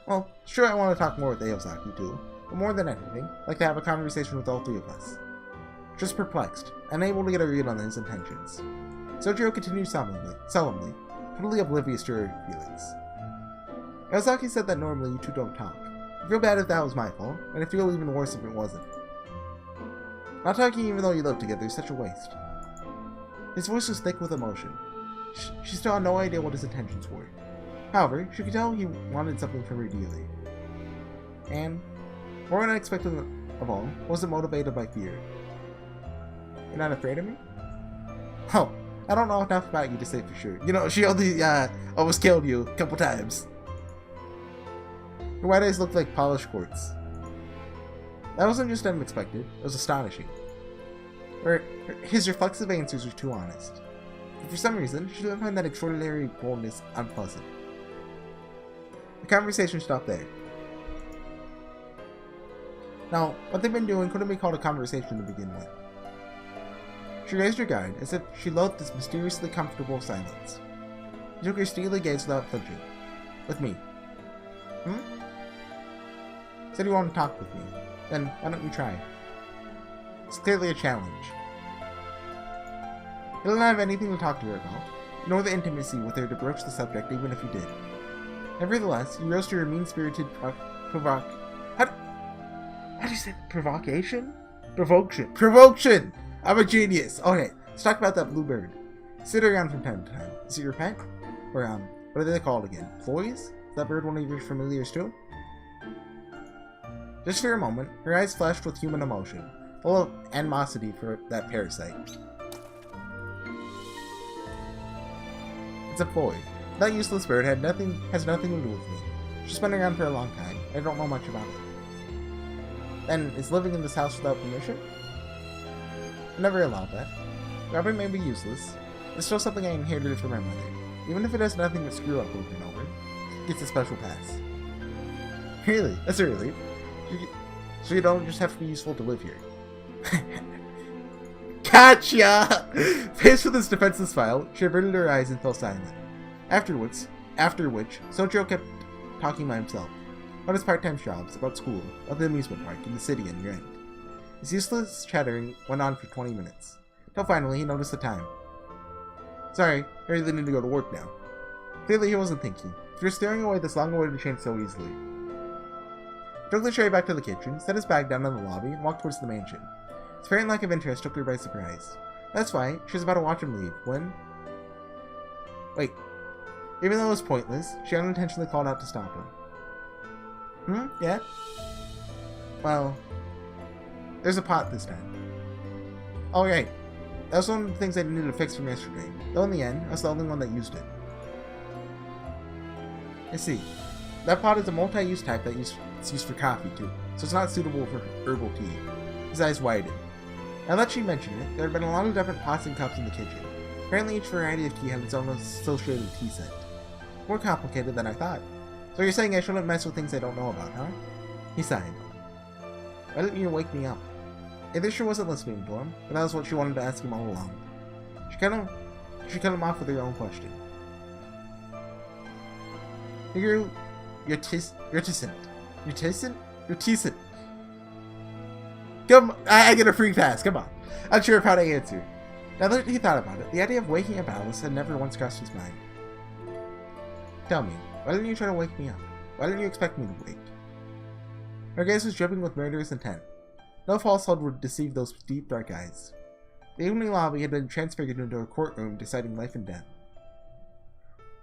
Well, sure, I want to talk more with Aosaki too, but more than anything, I'd like to have a conversation with all 3 of us. Just perplexed, unable to get a read on his intentions. Sojiro continued solemnly, totally oblivious to her feelings. Aosaki said that normally you two don't talk. I feel bad if that was my fault, and I feel even worse if it wasn't. Not talking even though you live together is such a waste. His voice was thick with emotion. She still had no idea what his intentions were. However, she could tell he wanted something from her dearly. And, more unexpected of all, wasn't motivated by fear. "You're not afraid of me?" "Oh, I don't know enough about you to say for sure. You know, she only almost killed you a couple times." Her white eyes looked like polished quartz. That wasn't just unexpected, it was astonishing. His reflexive answers were too honest. But for some reason, she didn't find that extraordinary boldness unpleasant. The conversation stopped there. Now, what they'd been doing couldn't be called a conversation to begin with. She raised her guard, as if she loathed this mysteriously comfortable silence. He took her steely gaze without flinching. "With me." "Said you want to talk with me. Then, why don't you try?" It's clearly a challenge. He didn't have anything to talk to her about, nor the intimacy with her to broach the subject even if he did. Nevertheless, he rose to her mean-spirited How do you say provocation? Provocation! I'm a genius! Okay, let's talk about that blue bird. Sit around from time to time. Is it your pet? Or, what are they called again? Ploys? Is that bird one of your familiars too? Just for a moment, her eyes flashed with human emotion, full of animosity for that parasite. It's a ploy. That useless bird has nothing to do with me. She's been around for a long time. I don't know much about it. Then, is living in this house without permission? I never allowed that. Robbing may be useless. It's still something I inherited from my mother. Even if it has nothing but screw up over and over, it gets a special pass. Really? That's a relief. So you don't just have to be useful to live here. Gotcha! Faced with this defenseless smile, she averted her eyes and fell silent. After which, Sojiro kept talking by himself. About his part-time jobs, about school, about the amusement park, in the city and Grand. His useless chattering went on for 20 minutes. Till finally he noticed the time. Sorry, I really need to go to work now. Clearly he wasn't thinking. If you're throwing away this long-awaited chance so easily. He took the tray back to the kitchen, set his bag down in the lobby, and walked towards the mansion. His apparent lack of interest took her by surprise. That's why she was about to watch him leave, when... Wait. Even though it was pointless, she unintentionally called out to stop him. Yeah? Well... There's a pot this time. Alright. That was one of the things I needed to fix from yesterday. Though in the end, I was the only one that used it. I see. That pot is a multi-use type it's used for coffee too, so it's not suitable for herbal tea. His eyes widened. Now that she mentioned it, there had been a lot of different pots and cups in the kitchen. Apparently each variety of tea had its own associated tea scent. More complicated than I thought. So you're saying I shouldn't mess with things I don't know about, huh? He sighed. Why didn't you wake me up? Either she wasn't listening to him, but that was what she wanted to ask him all along. She cut him off with her own question. You're reticent. Come, I get a free pass, come on. Unsure of how to answer. Now that he thought about it, the idea of waking up Alice had never once crossed his mind. Tell me, why didn't you try to wake me up? Why didn't you expect me to wake? Her gaze was dripping with murderous intent. No falsehood would deceive those deep, dark eyes. The evening lobby had been transfigured into a courtroom deciding life and death.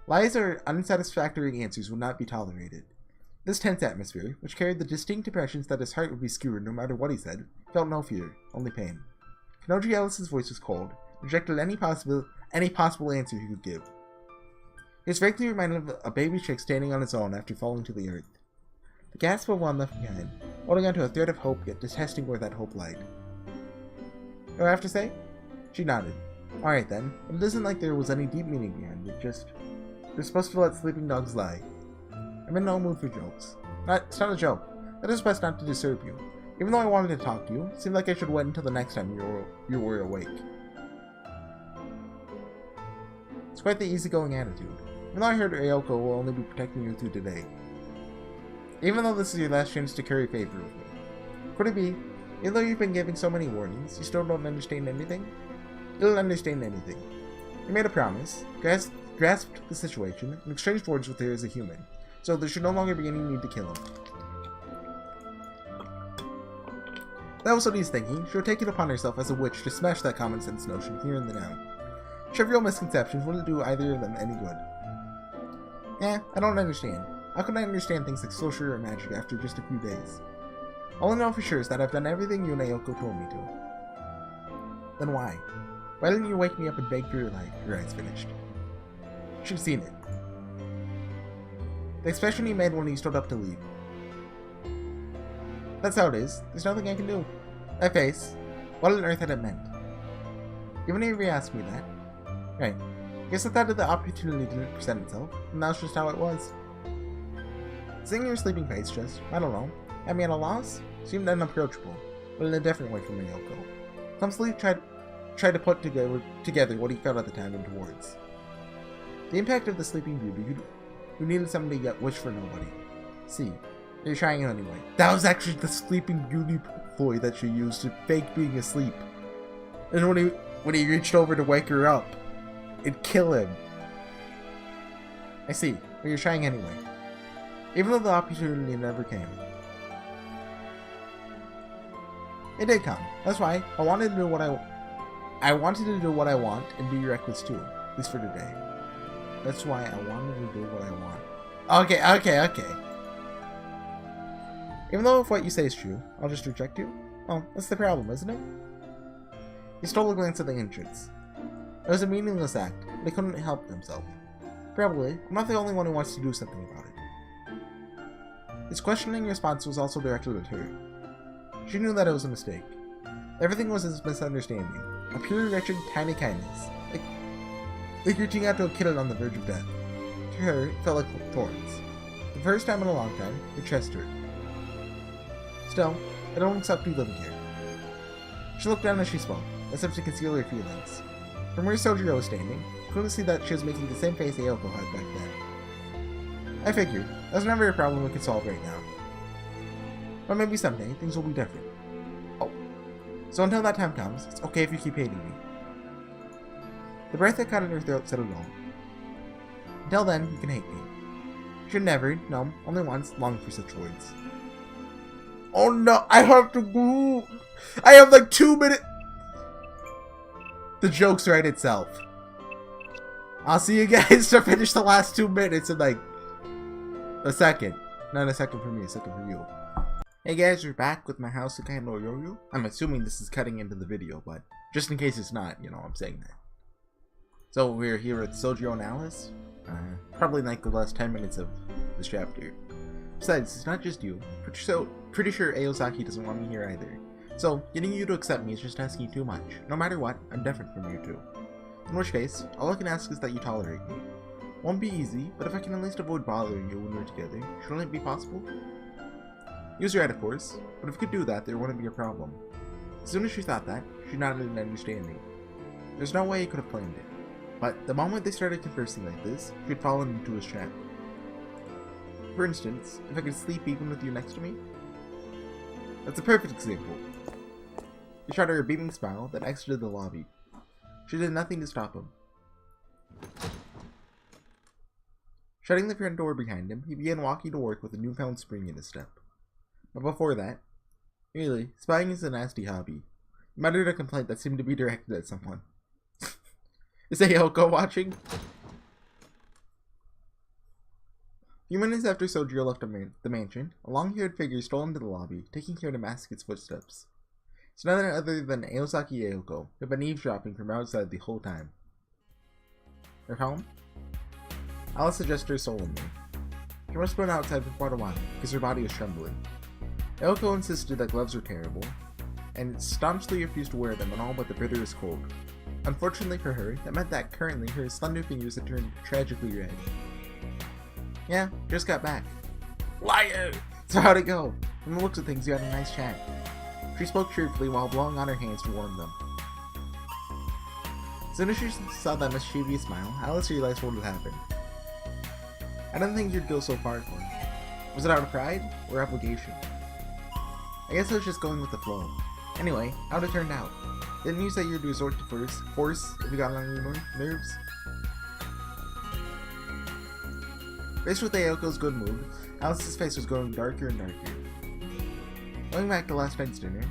Lies or unsatisfactory answers would not be tolerated. This tense atmosphere, which carried the distinct impressions that his heart would be skewered no matter what he said, felt no fear, only pain. Kanoji Ellis's voice was cold, rejected any possible answer he could give. He was vaguely reminded of a baby chick standing on its own after falling to the earth. The gasp of one left behind, holding on to a thread of hope yet detesting where that hope lied. "You know what I have to say?" She nodded. "Alright then, but it isn't like there was any deep meaning behind it, just... You're supposed to let sleeping dogs lie. I'm in no mood for jokes. It's not a joke. That is best not to disturb you. Even though I wanted to talk to you, it seemed like I should wait until the next time you were awake." It's quite the easygoing attitude. Even though I heard Ayoko will only be protecting you through today. Even though this is your last chance to curry favor with me. Could it be, even though you've been giving so many warnings, you still don't understand anything? You don't understand anything. You made a promise, grasped the situation, and exchanged words with her as a human, so there should no longer be any need to kill him. That was what he's thinking. She would take it upon herself as a witch to smash that common sense notion here and now. Trivial misconceptions wouldn't do either of them any good. I don't understand. How can I understand things like sorcery or magic after just a few days? All I know for sure is that I've done everything you and Ayoko told me to. Then why? Why didn't you wake me up and beg for your life? Your eyes finished. You should have seen it. The expression he made when he stood up to leave. That's how it is. There's nothing I can do. That face. What on earth had it meant? You haven't even asked me that. Right. Guess I thought that the opportunity didn't present itself, and that's just how it was. Seeing your sleeping face just, I don't know, had me at a loss, seemed unapproachable, but in a different way from Ayoko. Some sleep tried to put together what he felt at the time into words. The impact of the sleeping beauty who needed somebody yet wished for nobody. See, you're trying it anyway. That was actually the sleeping beauty ploy that she used to fake being asleep. And when he reached over to wake her up, it'd kill him. I see, but you're trying anyway. Even though the opportunity never came. It did come. That's why I wanted to do what I want and be reckless too, at least for today. That's why I wanted to do what I want. Okay. Even though if what you say is true, I'll just reject you. Well, that's the problem, isn't it? He stole a glance at the entrance. It was a meaningless act, but he couldn't help himself. Probably, I'm not the only one who wants to do something about it. His questioning response was also directed at her. She knew that it was a mistake. Everything was his misunderstanding. A pure, wretched, tiny kindness. Like reaching out to a kitten on the verge of death. To her, it felt like thorns. The first time in a long time, her chest hurt. Still, I don't accept you living here. She looked down as she spoke, as if to conceal her feelings. From where Sojiro was standing, I couldn't see that she was making the same face Ayoko had back then. I figured, that was never a problem we could solve right now. But maybe someday, things will be different. Oh. So until that time comes, it's okay if you keep hating me. The breath that caught in her throat said it all. Until then, you can hate me. You should never, no, only once, long for such words. Oh no, I have to go! I have like 2 minutes! The joke's right itself. I'll see you guys to finish the last 2 minutes in like a second. Not a second for me, a second for you. Hey guys, we're back with Mahoutsukai no Yoru. I'm assuming this is cutting into the video, but just in case it's not, I'm saying that. So we're here with Sojiro and Alice. Probably like the last 10 minutes of this chapter. Besides, it's not just you. Pretty sure Aosaki doesn't want me here either. So, getting you to accept me is just asking too much. No matter what, I'm different from you two. In which case, all I can ask is that you tolerate me. Won't be easy, but if I can at least avoid bothering you when we're together, shouldn't it be possible? Use your head, of course, but if you could do that, there wouldn't be a problem. As soon as she thought that, she nodded in understanding. There's no way he could have planned it. But the moment they started conversing like this, she'd fallen into his trap. For instance, if I could sleep even with you next to me? That's a perfect example. He shot her a beaming smile, then exited the lobby. She did nothing to stop him. Shutting the front door behind him, he began walking to work with a newfound spring in his step. But before that, really, spying is a nasty hobby. He muttered a complaint that seemed to be directed at someone. Is Ayoko watching? A few minutes after Sojiro left the mansion, a long-haired figure stole into the lobby, taking care to mask its footsteps. It's none other than Aosaki Ayoko, who had been eavesdropping from outside the whole time. Her home? Alice suggested her solemnly. She must have been outside for quite a while, because her body was trembling. Ayoko insisted that gloves were terrible, and staunchly refused to wear them in all but the bitterest cold. Unfortunately for her, that meant that currently her slender fingers had turned tragically red. Yeah, just got back. Liar! So how'd it go? From the looks of things, you had a nice chat. She spoke cheerfully while blowing on her hands to warm them. As soon as she saw that mischievous smile, Alice realized what had happened. I don't think you'd go so far for it. Was it out of pride or obligation? I guess I was just going with the flow. Anyway, how'd it turn out? Didn't you say you'd resort to force if you got on your nerves? Faced with Ayoko's good mood, Alice's face was growing darker and darker. Going back to last night's dinner,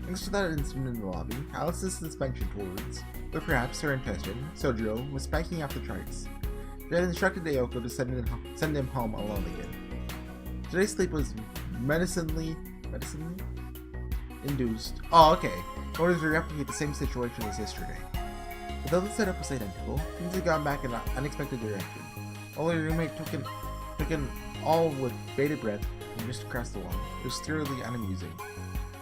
thanks to that incident in the lobby, Alice's suspension towards, or perhaps her interest in, Sojiro was spiking off the charts. She had instructed Ayoko to send him home alone again. Today's sleep was medicinally induced. Oh, okay. In order to replicate the same situation as yesterday. But though the setup was identical, things had gone back in an unexpected direction. While her roommate took in all with bated breath from just across the wall, it was thoroughly unamusing.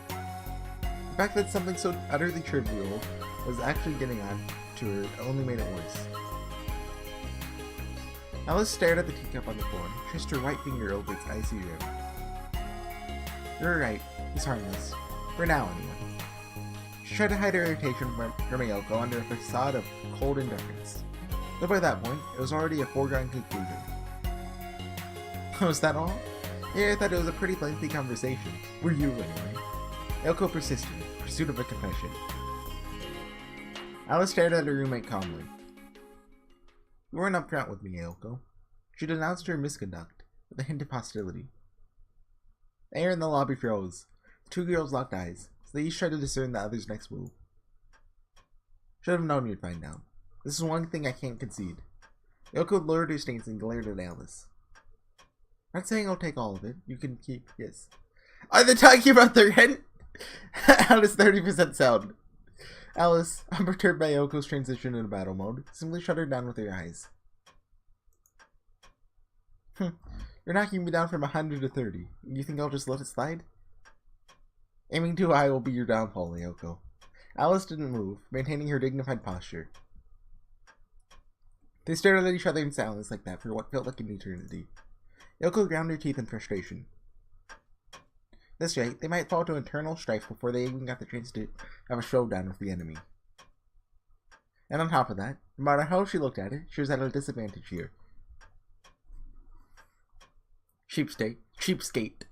The fact that something so utterly trivial was actually getting on to her only made it worse. Alice stared at the teacup on the floor and traced her right finger over its icy rim. You're right, he's harmless. For now, anyway. She tried to hide her irritation from Ayoko under a facade of cold indifference. Though by that point, it was already a foregone conclusion. Was that all? Yeah, I thought it was a pretty lengthy conversation. Were you, anyway? Ayoko persisted, in pursuit of a confession. Alice stared at her roommate calmly. You weren't upfront with me, Ayoko. She denounced her misconduct, with a hint of hostility. The air in the lobby froze. The two girls locked eyes, so they each tried to discern the other's next move. Should have known you'd find out. This is one thing I can't concede. Ayoko lowered her stance and glared at Alice. Not saying I'll take all of it. You can keep... Yes. Are they talking about their rent? Alice 30% sound. Alice, unperturbed by Ayoko's transition into battle mode, simply shut her down with her eyes. You're knocking me down from 100 to 30. You think I'll just let it slide? Aiming too high will be your downfall, Ayoko. Alice didn't move, maintaining her dignified posture. They stared at each other in silence like that for what felt like an eternity. Ayoko ground her teeth in frustration. This rate, they might fall to internal strife before they even got the chance to have a showdown with the enemy. And on top of that, no matter how she looked at it, she was at a disadvantage here. Cheapskate.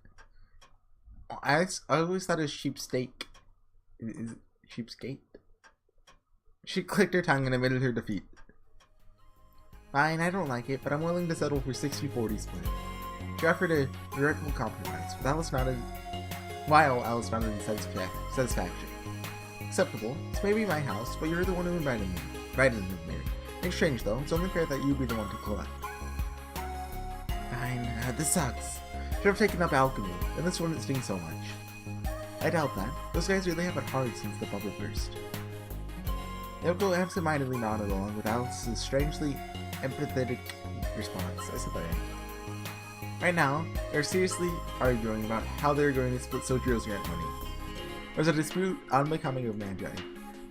I always thought it was sheepsteak. Is it cheapskate? She clicked her tongue and admitted her defeat. Fine, I don't like it, but I'm willing to settle for 60-40 split. She offered a regretful compromise, while Alice nodded in satisfaction. Acceptable. This may be my house, but you're the one who invited me there. In exchange, though, it's only fair that you be the one to collect. Fine, this sucks. Should have taken up alchemy, and this wouldn't sting so much. I doubt that. Those guys really have it hard since the bubble burst. Yoko absentmindedly nodded along with Alice's strangely empathetic response. I said that right. Right now, they're seriously arguing about how they're going to split Sojiro's rent money. There's a dispute unbecoming of Magi.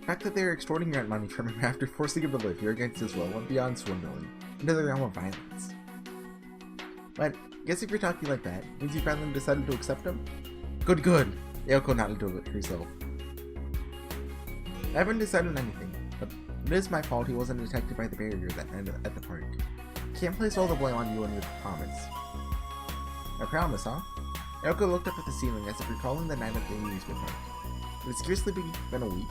The fact that they are extorting rent money from him after forcing him to live here against his will went beyond swindling, into the realm of violence. But, guess if you're talking like that, means you finally decided to accept him? Good, good! Yoko nodded to it herself. I haven't decided anything, but it is my fault he wasn't detected by the barrier that night at the park. Can't place all the blame on you and your promise. I promise, huh? Yoko looked up at the ceiling as if recalling the night at the amusement park. It had scarcely been a week,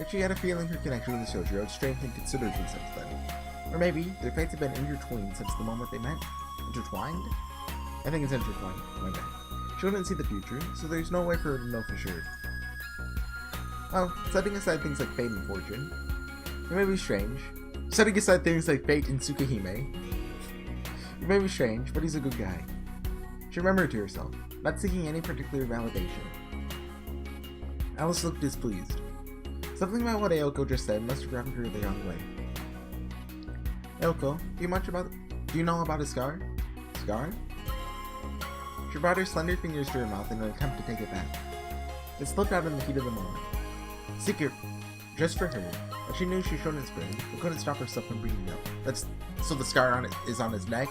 yet she had a feeling her connection with Sojiro had strengthened considerably since then. Or maybe their fates had been intertwined since the moment they met. Intertwined? I think it's intertwined. My bad. She wouldn't see the future, so there's no way for her to know for sure. Well, setting aside things like fate and fortune, it may be strange. Setting aside things like fate and Tsukahime, it may be strange, but he's a good guy. She remembered to herself, not seeking any particular validation. Alice looked displeased. Something about what Aoko just said must have rubbed her the wrong way. Aoko, do you know about a scar? Scar? She brought her slender fingers to her mouth in an attempt to take it back. It slipped out in the heat of the moment. Secret, just for her, but she knew she shouldn't spring, but couldn't stop herself from bringing it up. So the scar is on his neck?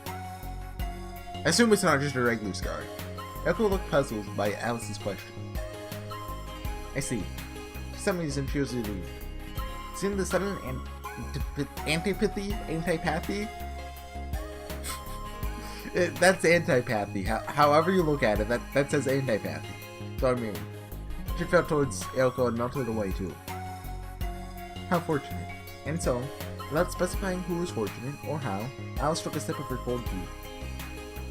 I assume it's not just a regular scar. Yoko looked puzzled by Alice's question. I see. For some reason, she was relieved. Seeing the sudden antipathy? That's antipathy. However you look at it, that says antipathy. So I mean, she felt towards Yoko and melted away too. How fortunate. And so, without specifying who was fortunate or how, Alice took a sip of her cold tea.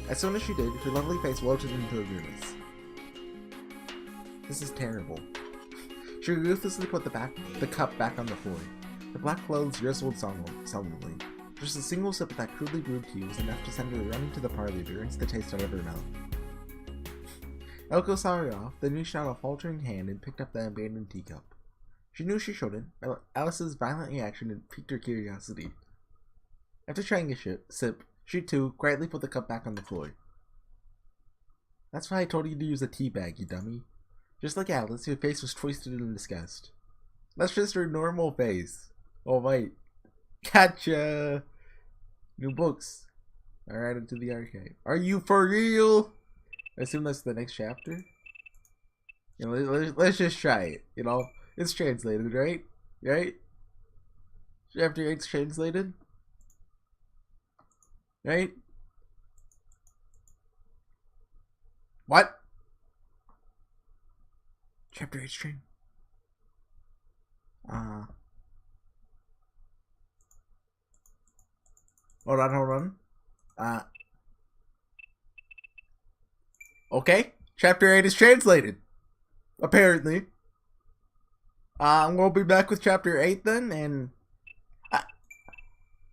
As soon as she did, her lovely face wilted into a grimace. This is terrible. She ruthlessly put the cup back on the floor. The black clothes rustled sullenly. Just a single sip of that crudely brewed tea was enough to send her running to the parlor to rinse the taste out of her mouth. Elko saw her off, then reached out a faltering hand and picked up the abandoned teacup. She knew she shouldn't, but Alice's violent reaction had piqued her curiosity. After trying a sip, she too quietly put the cup back on the floor. That's why I told you to use a tea bag, you dummy. Just like Alice, her face was twisted in disgust. That's just her normal face. Oh wait. Gotcha! New books. Alright, into the archive. Are you for real? I assume that's the next chapter? You know, let's just try it, you know? It's translated, right? Right? Chapter 8's translated? Right? What? Chapter 8's translated. Hold on. Okay. Chapter 8 is translated. Apparently. We'll be back with chapter 8 then, and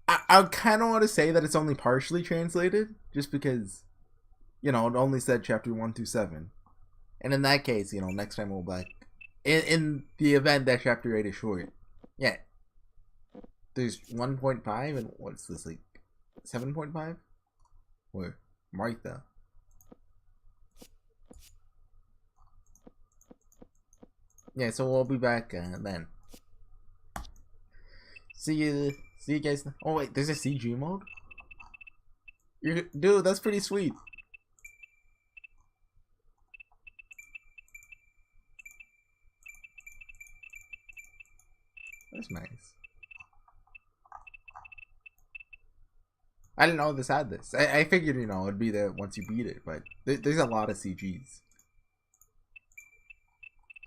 I kind of want to say that it's only partially translated, just because, you know, it only said chapter 1 through 7. And in that case, you know, next time we'll be back. In the event that chapter 8 is short. Yeah. There's 1.5 and what's this, like 7.5? Or Martha. Yeah, so we'll be back then. See you guys. Oh wait, there's a CG mode? Dude, that's pretty sweet. That's nice. I didn't know this had this. I figured, you know, it'd be there once you beat it, but there's a lot of CGs.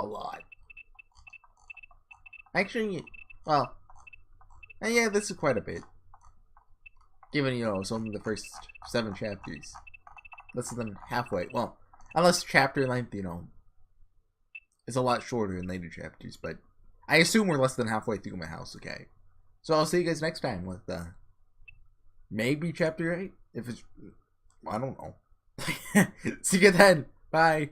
A lot. Actually, well, yeah, this is quite a bit. Given, you know, it's only the first 7 chapters. Less than halfway. Well, unless chapter length, you know, is a lot shorter in later chapters, but I assume we're less than halfway through Mahoutsukai. So I'll see you guys next time with, maybe chapter 8? If it's, I don't know. See you then. Bye.